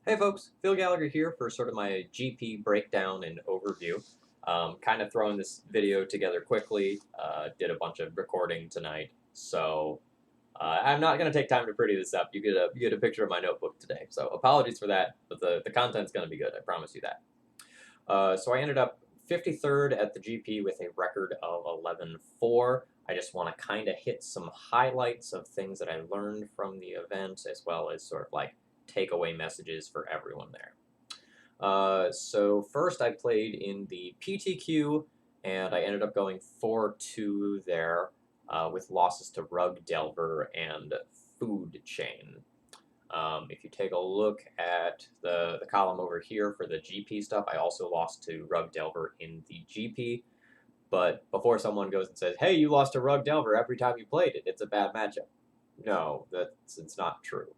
Hey folks, Phil Gallagher here for sort of my GP breakdown and overview. Kind of throwing this video together quickly, did a bunch of recording tonight, so I'm not going to take time to pretty this up. You get a picture of my notebook today, so apologies for that, but the content's going to be good, I promise you that. So I ended up 53rd at the GP with a record of 11-4. I just want to kind of hit some highlights of things that I learned from the event, as well as sort of like takeaway messages for everyone there. So first I played in the PTQ, and I ended up going 4-2 there, with losses to Rug Delver and Food Chain. If you take a look at the column over here for the GP stuff, I also lost to Rug Delver in the GP. But before someone goes and says, hey, you lost to Rug Delver every time you played it, it's a bad matchup. No, it's not true.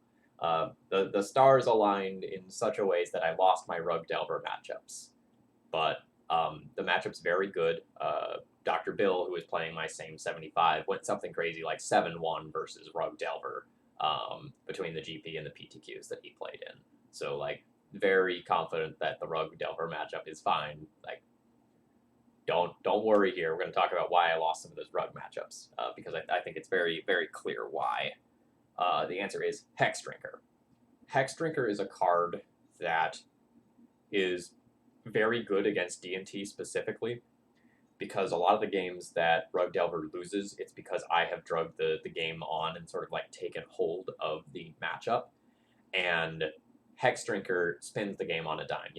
The stars aligned in such a ways that I lost my Rug Delver matchups. But the matchup's very good. Dr. Bill, who was playing my same 75, went something crazy like 7-1 versus Rug Delver between the GP and the PTQs that he played in. So, like, very confident that the Rug Delver matchup is fine. Like, don't worry here. We're going to talk about why I lost some of those Rug matchups because I think it's very, very clear why. The answer is Hex Drinker. Hex Drinker is a card that is very good against D&T specifically, because a lot of the games that Rug Delver loses, it's because I have drugged the game on and sort of like taken hold of the matchup, and Hex Drinker spins the game on a dime.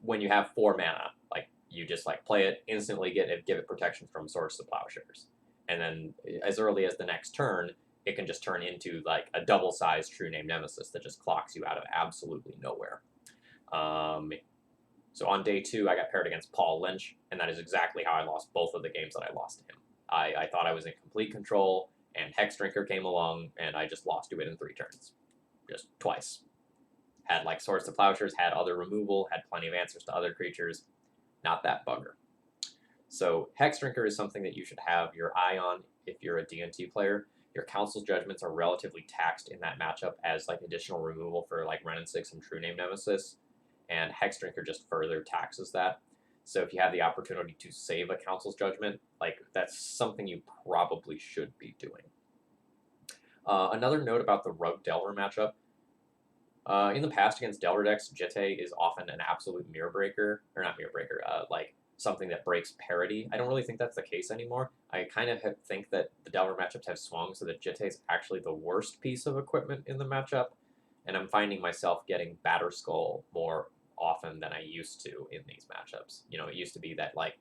When you have 4 mana, like you just like play it instantly, give it protection from Swords to Plowshares, and then as early as the next turn, it can just turn into like a double-sized True Name Nemesis that just clocks you out of absolutely nowhere. So on day 2, I got paired against Paul Lynch, and that is exactly how I lost both of the games that I lost to him. I thought I was in complete control, and Hex Drinker came along, and I just lost to it in 3 turns. Just twice. Had like Swords to Plowshares, had other removal, had plenty of answers to other creatures. Not that bugger. So Hex Drinker is something that you should have your eye on if you're a D&T player. Your Council's Judgments are relatively taxed in that matchup as like additional removal for like Ren and 6 and True Name Nemesis, and Hex Drinker just further taxes that. So if you have the opportunity to save a Council's Judgment, like that's something you probably should be doing. Another note about the Rug Delver matchup. In the past against Delver decks, Jitte is often an absolute mirror breaker, or not mirror breaker, like something that breaks parity. I don't really think that's the case anymore. I kind of think that the Delver matchups have swung so that Jitte is actually the worst piece of equipment in the matchup, and I'm finding myself getting Batterskull more often than I used to in these matchups. It used to be that like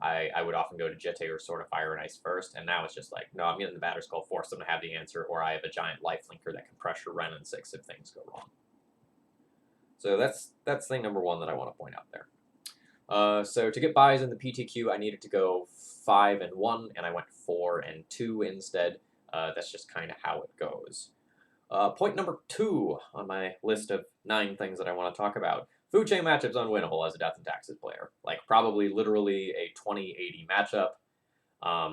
I would often go to Jitte or Sword of Fire and Ice first, and now it's just like, no, I'm getting the Batterskull, force them to have the answer, or I have a giant lifelinker that can pressure Ren and 6 if things go wrong. So that's thing number 1 that I want to point out there. So to get buys in the PTQ, I needed to go 5-1, and I went 4-2 instead. That's just kind of how it goes. Point number 2 on my list of 9 things that I want to talk about. Food Chain matchup's unwinnable as a Death and Taxes player. Like, probably literally a 20-80 matchup. I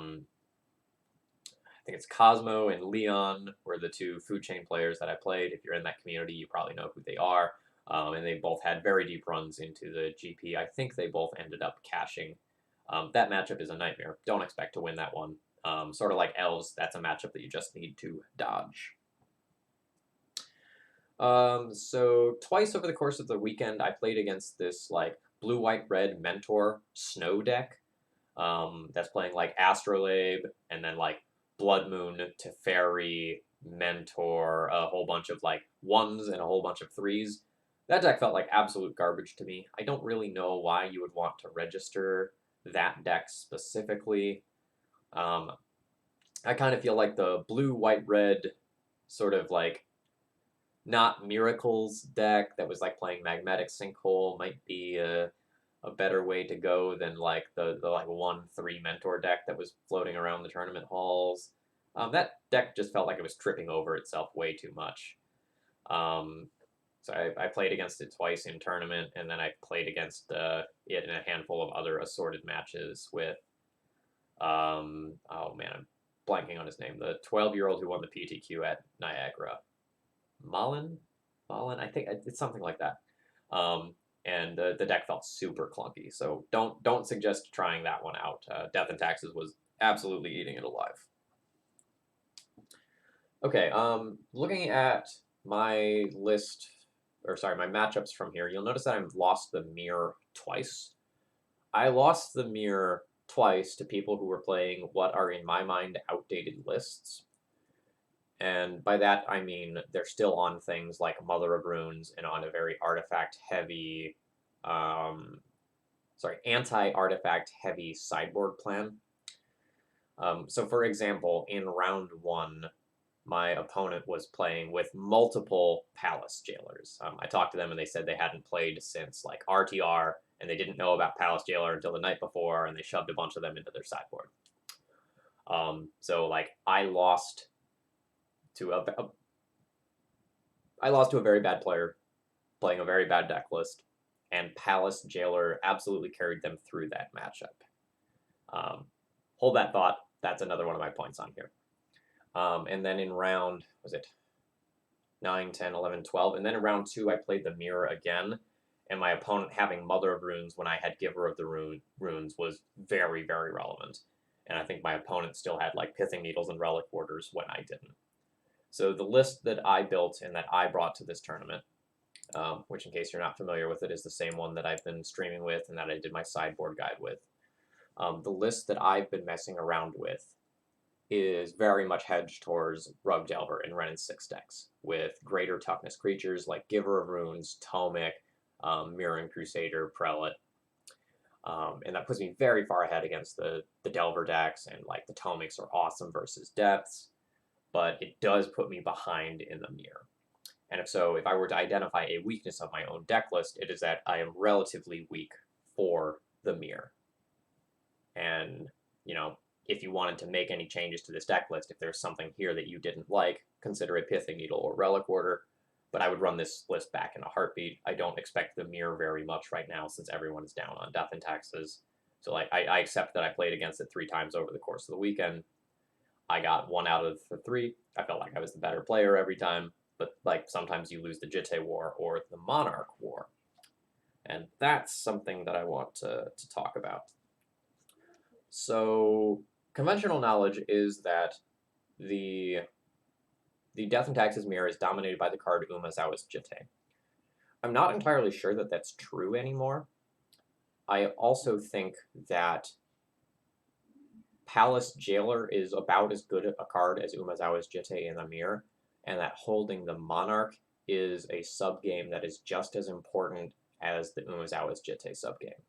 think it's Cosmo and Leon were the 2 Food Chain players that I played. If you're in that community, you probably know who they are. And they both had very deep runs into the GP. I think they both ended up cashing. That matchup is a nightmare. Don't expect to win that one. Sort of like Elves, that's a matchup that you just need to dodge. So twice over the course of the weekend, I played against this like blue-white-red Mentor Snow deck. That's playing like Astrolabe and then like Blood Moon, Teferi, Mentor, a whole bunch of like 1s and a whole bunch of 3s. That deck felt like absolute garbage to me. I don't really know why you would want to register that deck specifically. I kind of feel like the blue-white-red sort of like not Miracles deck that was like playing Magnetic Sinkhole might be a better way to go than like the like 1-3 Mentor deck that was floating around the tournament halls. That deck just felt like it was tripping over itself way too much. So I played against it twice in tournament, and then I played against it in a handful of other assorted matches with, oh man, I'm blanking on his name, the 12-year-old who won the PTQ at Niagara. Malin? Fallen. I think it's something like that. And the deck felt super clunky, so don't suggest trying that one out. Death and Taxes was absolutely eating it alive. Okay, looking at my list, or sorry, my matchups from here, you'll notice that I've lost the mirror twice. I lost the mirror twice to people who were playing what are, in my mind, outdated lists. And by that, I mean they're still on things like Mother of Runes and on a very artifact heavy, um, anti artifact heavy sideboard plan. So, for example, in round one, my opponent was playing with multiple Palace Jailers. I talked to them and they said they hadn't played since like RTR and they didn't know about Palace Jailer until the night before and they shoved a bunch of them into their sideboard. So like to a, I lost to a very bad player playing a very bad deck list, and Palace Jailer absolutely carried them through that matchup. Hold that thought. That's another one of my points on here. And then in round, was it 9, 10, 11, 12? And then in round 2, I played the mirror again, and my opponent having Mother of Runes when I had Giver of the Runes was very, very relevant. And I think my opponent still had like Pithing Needles and Relic Warders when I didn't. So the list that I built and that I brought to this tournament, which in case you're not familiar with it, is the same one that I've been streaming with and that I did my sideboard guide with. The list that I've been messing around with is very much hedged towards Rug Delver and Wrenn and 6 decks, with greater toughness creatures like Giver of Runes, Tomic, Mirran Crusader, Prelate. And that puts me very far ahead against the Delver decks, and like the Tomics are awesome versus Depths, but it does put me behind in the mirror. And if I were to identify a weakness of my own deck list, it is that I am relatively weak for the mirror. And, if you wanted to make any changes to this deck list, if there's something here that you didn't like, consider a Pithing Needle or Relic Warder. But I would run this list back in a heartbeat. I don't expect the mirror very much right now since everyone is down on Death and Taxes. So like I accept that I played against it 3 times over the course of the weekend. I got 1 out of the 3. I felt like I was the better player every time. But like sometimes you lose the Jitte War or the Monarch War. And that's something that I want to talk about. So conventional knowledge is that the Death and Taxes mirror is dominated by the card Umezawa's Jitte. I'm not entirely sure that that's true anymore. I also think that Palace Jailer is about as good a card as Umezawa's Jitte in the mirror, and that holding the Monarch is a subgame that is just as important as the Umezawa's Jitte subgame.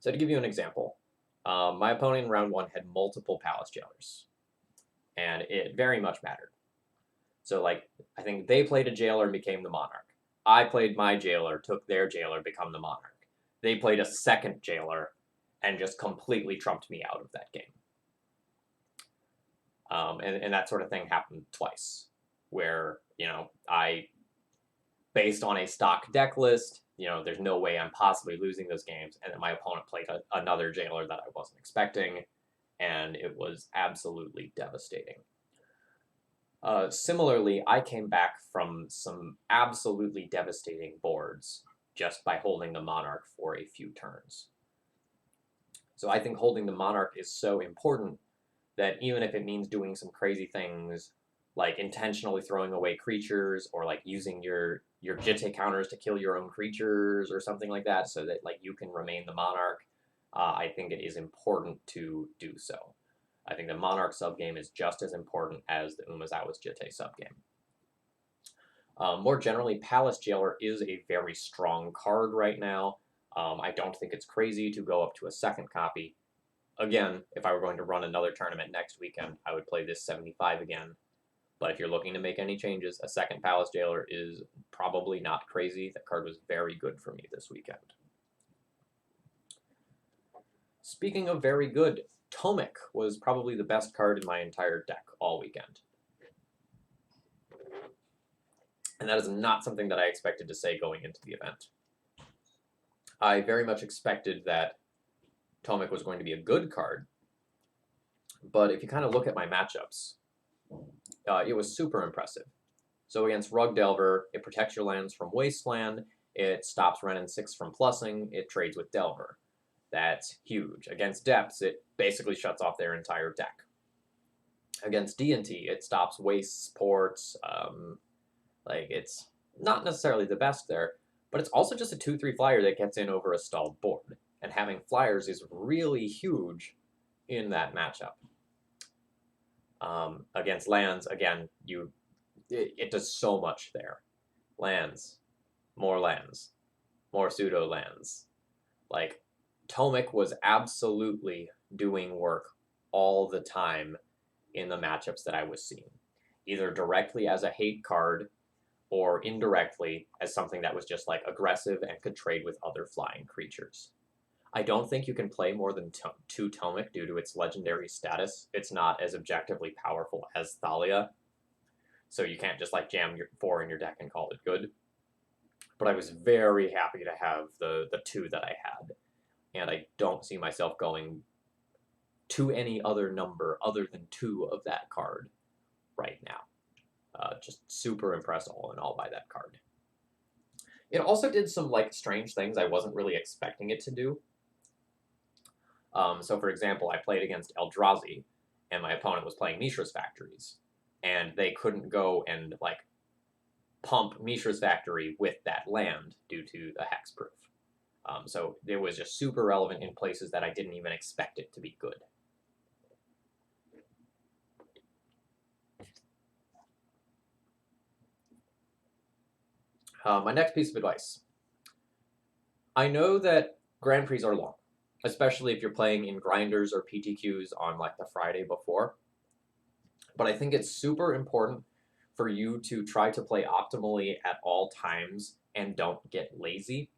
So to give you an example, my opponent in round 1 had multiple Palace Jailers, and it very much mattered. So, like, I think they played a Jailer and became the Monarch. I played my Jailer, took their Jailer, become the Monarch. They played a second Jailer and just completely trumped me out of that game. And that sort of thing happened twice, where, based on a stock deck list, there's no way I'm possibly losing those games. And then my opponent played another Jailer that I wasn't expecting, and it was absolutely devastating. Similarly, I came back from some absolutely devastating boards just by holding the Monarch for a few turns. So I think holding the Monarch is so important that even if it means doing some crazy things, like intentionally throwing away creatures, or like using your Jitte counters to kill your own creatures or something like that, so that like you can remain the Monarch, I think it is important to do so. I think the Monarch subgame is just as important as the Umezawa's Jitte subgame. More generally, Palace Jailer is a very strong card right now. I don't think it's crazy to go up to a second copy. Again, if I were going to run another tournament next weekend, I would play this 75 again. But if you're looking to make any changes, a second Palace Jailer is probably not crazy. That card was very good for me this weekend. Speaking of very good, Tomic was probably the best card in my entire deck all weekend. And that is not something that I expected to say going into the event. I very much expected that Tomic was going to be a good card, but if you kind of look at my matchups, it was super impressive. So against Rug Delver, it protects your lands from Wasteland, it stops Renin 6 from plussing, it trades with Delver. That's huge. Against Depths, it basically shuts off their entire deck. Against D&T, it stops Wastes, Ports, like, it's not necessarily the best there, but it's also just a 2/3 flyer that gets in over a stalled board. And having flyers is really huge in that matchup. Against lands, again, it does so much there. Lands, more pseudo lands. Like, Tomic was absolutely doing work all the time in the matchups that I was seeing, either directly as a hate card or indirectly as something that was just like aggressive and could trade with other flying creatures. I don't think you can play more than 2 Tomic due to its legendary status. It's not as objectively powerful as Thalia, so you can't just like jam your 4 in your deck and call it good. But I was very happy to have the 2 that I had, and I don't see myself going to any other number other than 2 of that card right now. Just super impressed all in all by that card. It also did some like strange things I wasn't really expecting it to do. So for example, I played against Eldrazi, and my opponent was playing Mishra's Factories, and they couldn't go and like pump Mishra's Factory with that land due to the hexproof. So it was just super relevant in places that I didn't even expect it to be good. My next piece of advice. I know that Grand Prix are long, especially if you're playing in grinders or PTQs on like the Friday before. But I think it's super important for you to try to play optimally at all times and don't get lazy.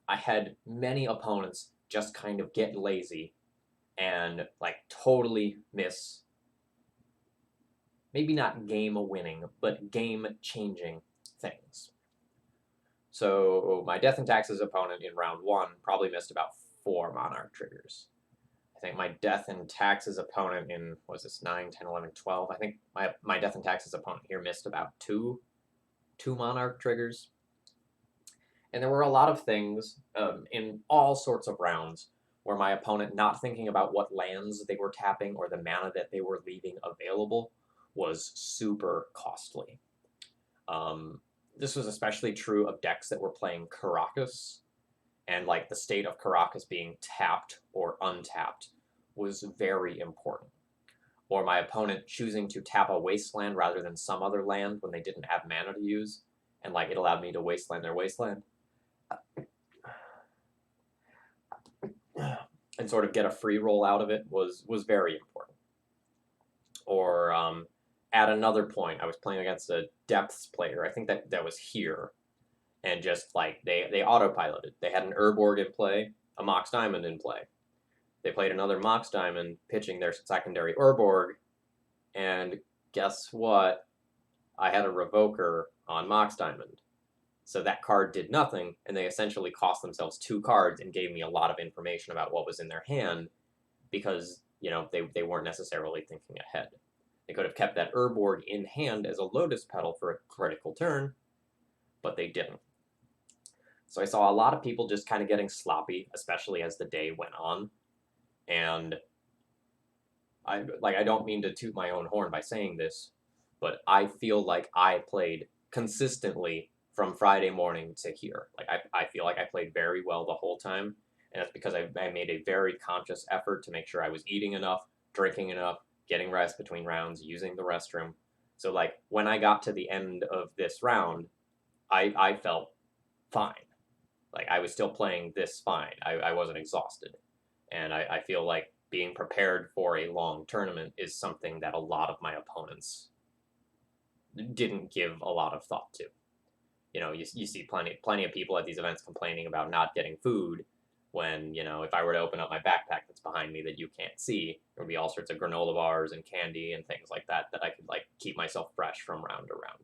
I had many opponents just kind of get lazy and like totally miss, maybe not game winning, but game changing things. So my Death and Taxes opponent in round 1 probably missed about 4 Monarch triggers. I think my Death and Taxes opponent in, was this 9, 10, 11, 12? I think my Death and Taxes opponent here missed about two Monarch triggers. And there were a lot of things in all sorts of rounds where my opponent, not thinking about what lands they were tapping or the mana that they were leaving available, was super costly. This was especially true of decks that were playing Karakas, and like the state of Karakas being tapped or untapped was very important. Or my opponent choosing to tap a wasteland rather than some other land when they didn't have mana to use, and like it allowed me to wasteland their wasteland. And sort of get a free roll out of it was very important. Or at another point, I was playing against a Depths player. I think that was here, and just like they autopiloted. They had an Urborg in play, a Mox Diamond in play. They played another Mox Diamond, pitching their secondary Urborg, and guess what? I had a Revoker on Mox Diamond. So that card did nothing, and they essentially cost themselves 2 cards and gave me a lot of information about what was in their hand because, you know, they weren't necessarily thinking ahead. They could have kept that Urborg in hand as a Lotus Petal for a critical turn, but they didn't. So I saw a lot of people just kind of getting sloppy, especially as the day went on. And I don't mean to toot my own horn by saying this, but I feel like I played consistently from Friday morning to here. Like I feel like I played very well the whole time, and that's because I made a very conscious effort to make sure I was eating enough, drinking enough, getting rest between rounds, using the restroom. So like when I got to the end of this round, I felt fine. Like I was still playing this fine. I wasn't exhausted. And I feel like being prepared for a long tournament is something that a lot of my opponents didn't give a lot of thought to. You know, you see plenty of people at these events complaining about not getting food when, you know, if I were to open up my backpack that's behind me that you can't see, there would be all sorts of granola bars and candy and things like that I could like keep myself fresh from round to round.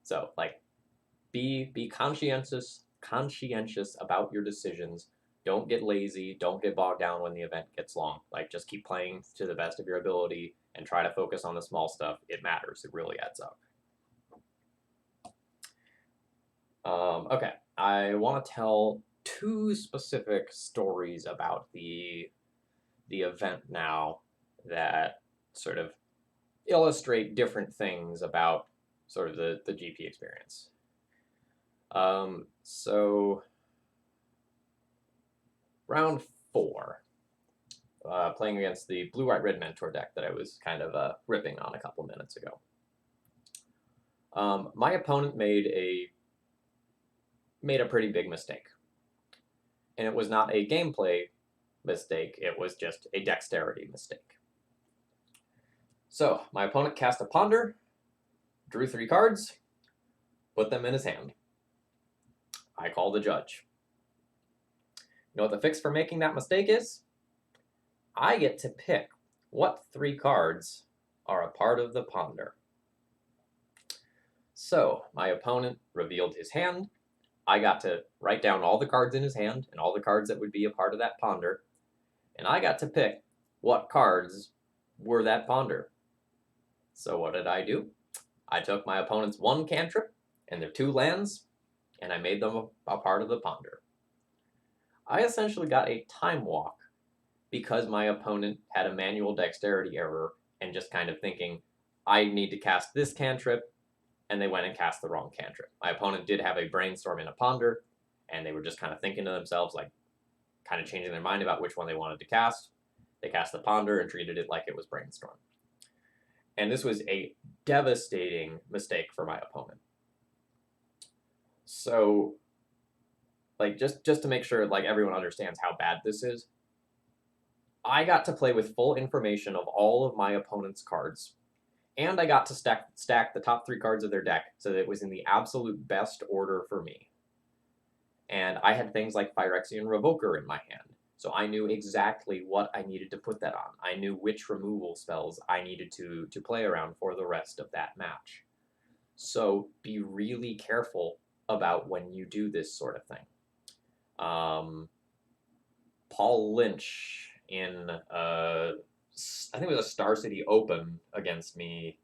So like be conscientious about your decisions. Don't get lazy. Don't get bogged down when the event gets long. Like just keep playing to the best of your ability. and try to focus on the small stuff. It matters. It really adds up. Okay, I want to tell two specific stories about the event now that sort of illustrate different things about sort of the GP experience. So round 4, playing against the blue-white-red mentor deck that I was kind of ripping on a couple minutes ago. My opponent made a pretty big mistake, and it was not a gameplay mistake, it was just a dexterity mistake. So my opponent cast a Ponder, drew 3 cards, put them in his hand. I call the judge. You know what the fix for making that mistake is? I get to pick what 3 cards are a part of the Ponder. So my opponent revealed his hand. I got to write down all the cards in his hand and all the cards that would be a part of that Ponder. And I got to pick what cards were that Ponder. So what did I do? I took my opponent's 1 cantrip and their 2 lands, and I made them a part of the Ponder. I essentially got a time walk because my opponent had a manual dexterity error and just kind of thinking, I need to cast this cantrip, and they went and cast the wrong cantrip. My opponent did have a brainstorm and a Ponder, and they were just kind of thinking to themselves, like, kind of changing their mind about which one they wanted to cast. They cast the Ponder and treated it like it was brainstorm. And this was a devastating mistake for my opponent. So, like, just to make sure, like, everyone understands how bad this is, I got to play with full information of all of my opponent's cards, and I got to stack the top 3 cards of their deck so that it was in the absolute best order for me. And I had things like Phyrexian Revoker in my hand, so I knew exactly what I needed to put that on. I knew which removal spells I needed to play around for the rest of that match. So be really careful about when you do this sort of thing. Paul Lynch in, I think it was a Star City Open against me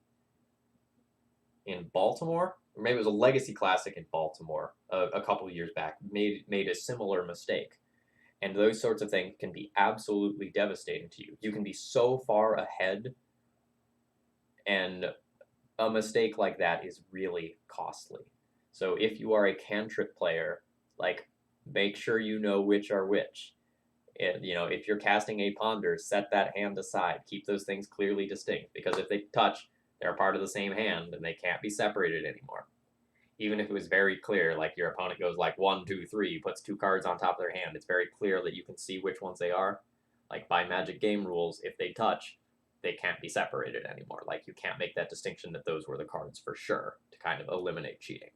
in Baltimore, or maybe it was a Legacy Classic in Baltimore a couple of years back, made a similar mistake. And those sorts of things can be absolutely devastating to you. You can be so far ahead, and a mistake like that is really costly. So if you are a cantrip player, like, make sure you know which are which. And, if you're casting a Ponder, set that hand aside. Keep those things clearly distinct, because if they touch, they're part of the same hand, and they can't be separated anymore. Even if it was very clear, like your opponent goes like 1, 2, 3, puts 2 cards on top of their hand, it's very clear that you can see which ones they are. Like, by Magic game rules, if they touch, they can't be separated anymore. Like, you can't make that distinction that those were the cards for sure to kind of eliminate cheating.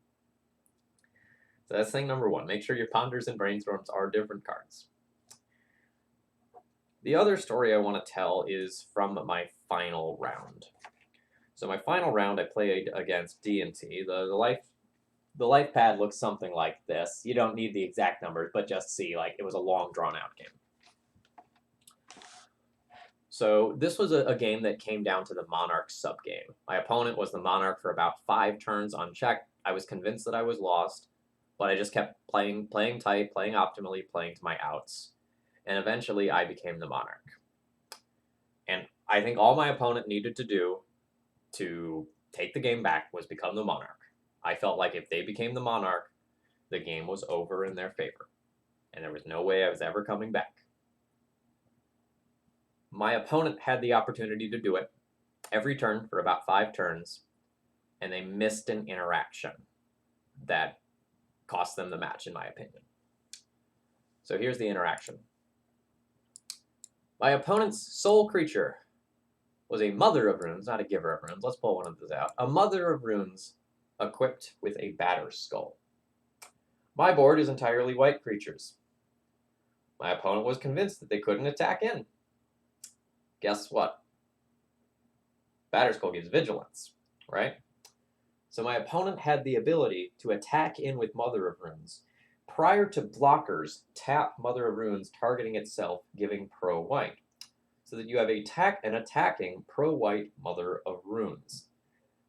So that's thing number 1. Make sure your Ponders and Brainstorms are different cards. The other story I want to tell is from my final round. So my final round, I played against D&T. The life pad looks something like this. You don't need the exact numbers, but just see, like, it was a long, drawn-out game. So this was a game that came down to the Monarch subgame. My opponent was the Monarch for about 5 turns unchecked. I was convinced that I was lost, but I just kept playing tight, playing optimally, playing to my outs. And eventually I became the Monarch. And I think all my opponent needed to do to take the game back was become the Monarch. I felt like if they became the Monarch, the game was over in their favor, and there was no way I was ever coming back. My opponent had the opportunity to do it every turn for about 5 turns, and they missed an interaction that cost them the match, in my opinion. So here's the interaction. My opponent's sole creature was a Mother of Runes, not a Giver of Runes. Let's pull one of those out. A Mother of Runes equipped with a Batterskull. My board is entirely white creatures. My opponent was convinced that they couldn't attack in. Guess what? Batterskull gives vigilance, right? So my opponent had the ability to attack in with Mother of Runes. Prior to blockers, tap Mother of Runes targeting itself, giving pro white. so that you have an attacking pro-white Mother of Runes.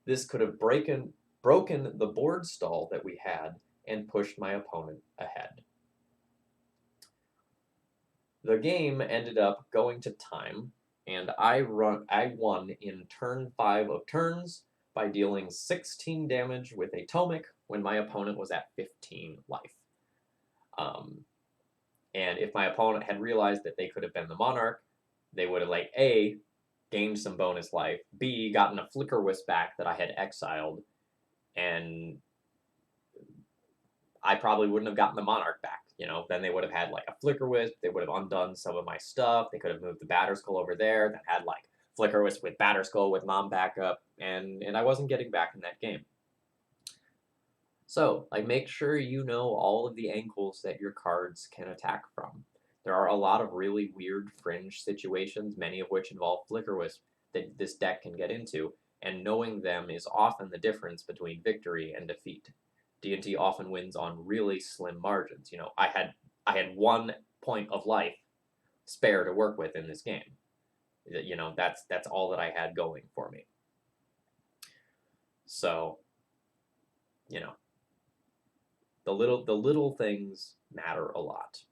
This could have broken the board stall that we had and pushed my opponent ahead. The game ended up going to time, and I won in turn 5 of turns by dealing 16 damage with a Tomic when my opponent was at 15 life. And if my opponent had realized that they could have been the Monarch, they would have, like, A, gained some bonus life, B, gotten a Flicker Wisp back that I had exiled, and I probably wouldn't have gotten the Monarch back. You know, then they would have had like a Flicker Wisp, they would have undone some of my stuff, they could have moved the Batterskull over there, that had like Flicker Wisp with Batterskull with Mom backup, and I wasn't getting back in that game. So, like, make sure you know all of the angles that your cards can attack from. There are a lot of really weird fringe situations, many of which involve Flicker Wisp, that this deck can get into, and knowing them is often the difference between victory and defeat. D&T often wins on really slim margins. You know, I had 1 point of life spare to work with in this game. You know, that's all that I had going for me. So, you know, the little things matter a lot.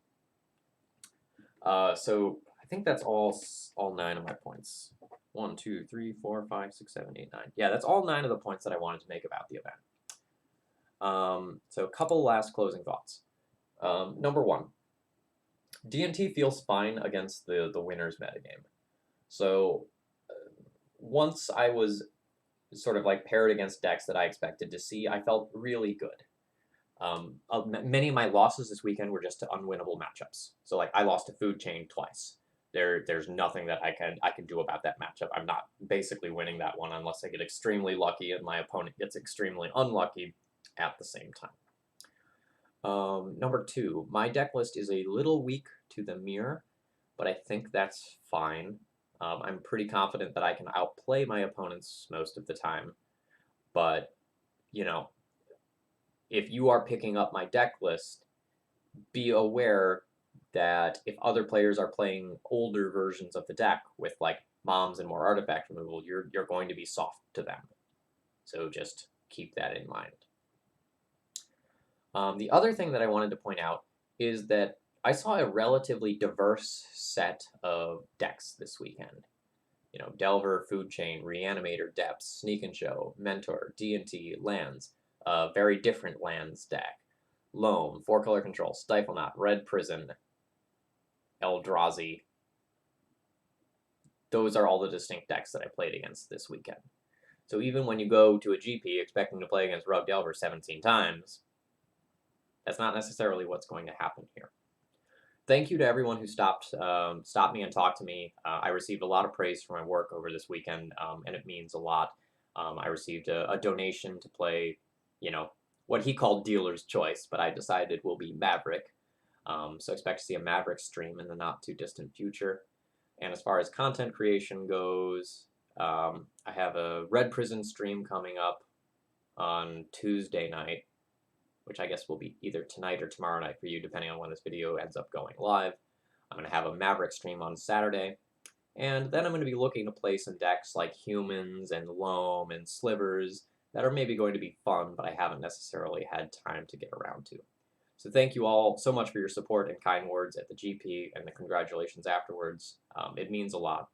So I think that's all 9 of my points. 1, 2, 3, 4, 5, 6, 7, 8, 9. Yeah, that's all 9 of the points that I wanted to make about the event. So a couple last closing thoughts. Number 1, D&T feels fine against the winners metagame. So once I was sort of like paired against decks that I expected to see, I felt really good. Many of my losses this weekend were just to unwinnable matchups. So like I lost to Food Chain twice. There's nothing that I can do about that matchup. I'm not basically winning that one unless I get extremely lucky and my opponent gets extremely unlucky at the same time. Number 2, my deck list is a little weak to the mirror, but I think that's fine. I'm pretty confident that I can outplay my opponents most of the time, but, you know, if you are picking up my deck list, be aware that if other players are playing older versions of the deck with, like, moms and more artifact removal, you're going to be soft to them. So just keep that in mind. The other thing that I wanted to point out is that I saw a relatively diverse set of decks this weekend. You know, Delver, Food Chain, Reanimator, Depths, Sneak and Show, Mentor, D&T, Lands, very different Lands deck, Loam, 4-color control, Stifle Knot, Red Prison, Eldrazi. Those are all the distinct decks that I played against this weekend. So even when you go to a GP expecting to play against Rug Delver 17 times, that's not necessarily what's going to happen here. Thank you to everyone who stopped me and talked to me. I received a lot of praise for my work over this weekend, and it means a lot. I received a donation to play, you know, what he called Dealer's Choice, but I decided it will be Maverick. So expect to see a Maverick stream in the not-too-distant future. And as far as content creation goes, I have a Red Prison stream coming up on Tuesday night, which I guess will be either tonight or tomorrow night for you, depending on when this video ends up going live. I'm going to have a Maverick stream on Saturday, and then I'm going to be looking to play some decks like Humans and Loam and Slivers that are maybe going to be fun, but I haven't necessarily had time to get around to. So thank you all so much for your support and kind words at the GP and the congratulations afterwards. It means a lot.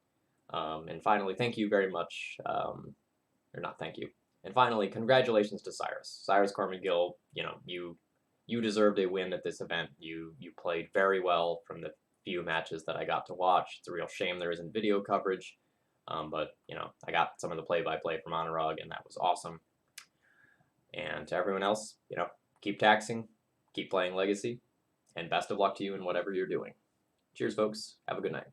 And finally, thank you very much, or not thank you. And finally, congratulations to Cyrus. Cyrus Cormagill, you know, you deserved a win at this event. You played very well from the few matches that I got to watch. It's a real shame there isn't video coverage, but, you know, I got some of the play-by-play from Anurag, and that was awesome. And to everyone else, you know, keep taxing, keep playing Legacy, and best of luck to you in whatever you're doing. Cheers, folks. Have a good night.